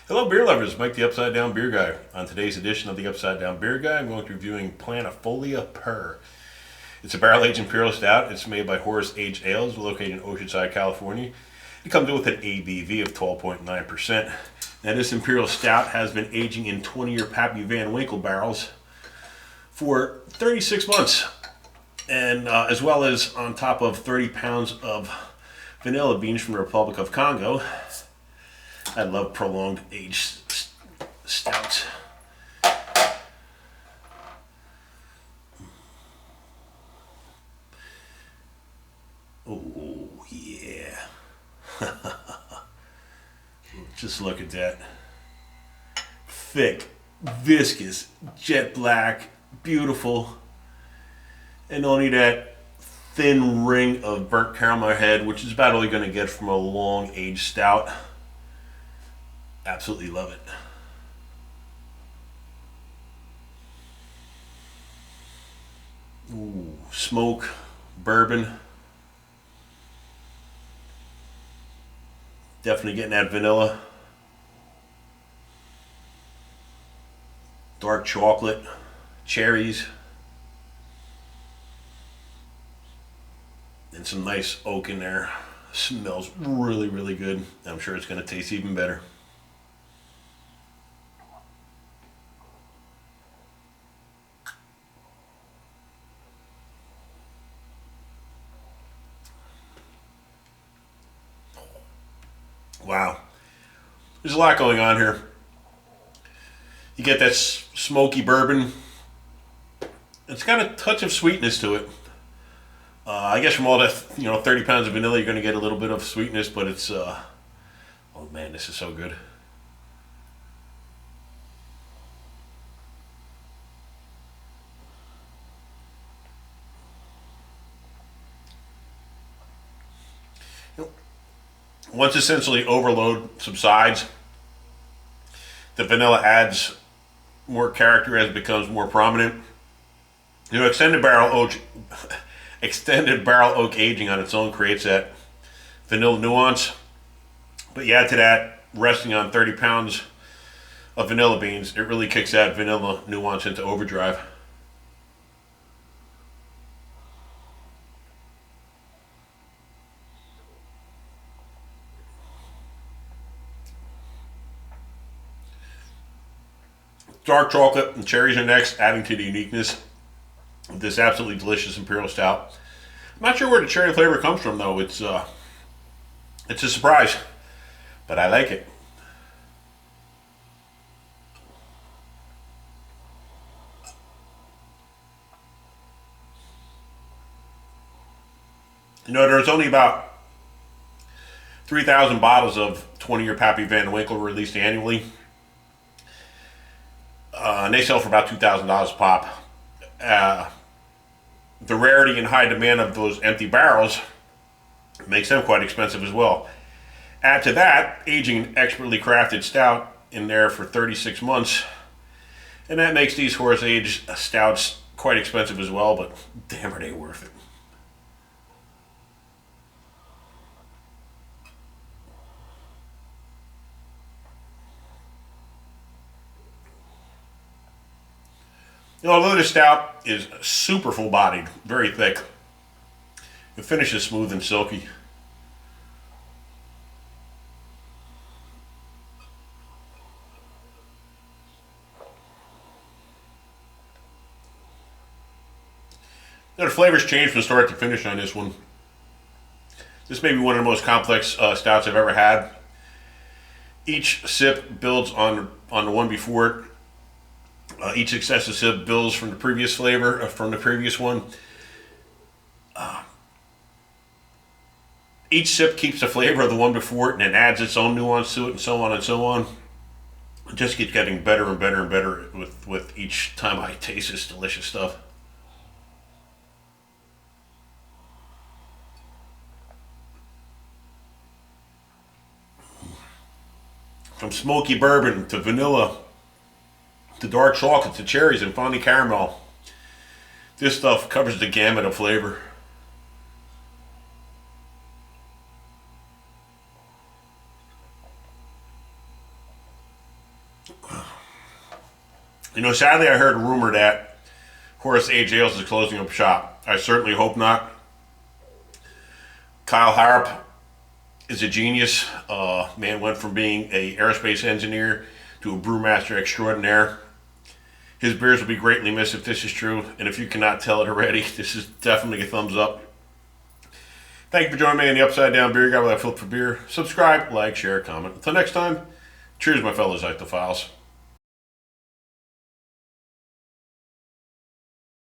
Hello beer lovers, Mike the Upside Down Beer Guy. On today's edition of the Upside Down Beer Guy, I'm going to be reviewing Planifolia Purr. It's a barrel-aged imperial stout. It's made by Horus Aged Ales, located in Oceanside, California. It comes with an ABV of 12.9%. Now this imperial stout has been aging in 20-year Pappy Van Winkle barrels for 36 months. And as well as on top of 30 pounds of vanilla beans from the Republic of Congo. I love prolonged aged stouts. Oh, yeah. Just look at that. Thick, viscous, jet black, beautiful. And only that thin ring of burnt caramel head, which is about all you're going to get from a long aged stout. Absolutely love it. Ooh, smoke, bourbon. Definitely getting that vanilla. Dark chocolate, cherries. And some nice oak in there. Smells really, really good. I'm sure it's going to taste even better. Wow. There's a lot going on here. You get that smoky bourbon. It's got a touch of sweetness to it. I guess from all that, 30 pounds of vanilla, you're going to get a little bit of sweetness, but it's, oh man, this is so good. Once essentially overload subsides, the vanilla adds more character as it becomes more prominent. Extended barrel oak aging on its own creates that vanilla nuance. But you add to that, resting on 30 pounds of vanilla beans, it really kicks that vanilla nuance into overdrive. Dark chocolate and cherries are next, adding to the uniqueness of this absolutely delicious imperial stout. I'm not sure where the cherry flavor comes from though. It's a surprise, but I like it. There's only about 3,000 bottles of 20-year Pappy Van Winkle released annually. And they sell for about $2,000 a pop. The rarity and high demand of those empty barrels makes them quite expensive as well. Add to that, aging an expertly crafted stout in there for 36 months, and that makes these Horus Aged stouts quite expensive as well, but damn are they worth it. Although this stout is super full-bodied, very thick, the finish is smooth and silky. The flavors change from start to finish on this one. This may be one of the most complex stouts I've ever had. Each sip builds on the one before it. Each successive sip builds from the previous flavor, from the previous one. Each sip keeps the flavor of the one before it and then adds its own nuance to it, and so on and so on. It just keeps getting better and better and better with each time I taste this delicious stuff. From smoky bourbon to vanilla to dark chocolate to cherries and finally caramel. This stuff covers the gamut of flavor. You know, sadly, I heard a rumor that Horus Aged Ales is closing up shop. I certainly hope not. Kyle Harp is a genius. Man went from being an aerospace engineer to a brewmaster extraordinaire. His beers will be greatly missed if this is true, and if you cannot tell it already, this is definitely a thumbs up. Thank you for joining me in the Upside Down Beer Guy, where I flip for beer. Subscribe, like, share, comment. Until next time, cheers, my fellow Zytophiles.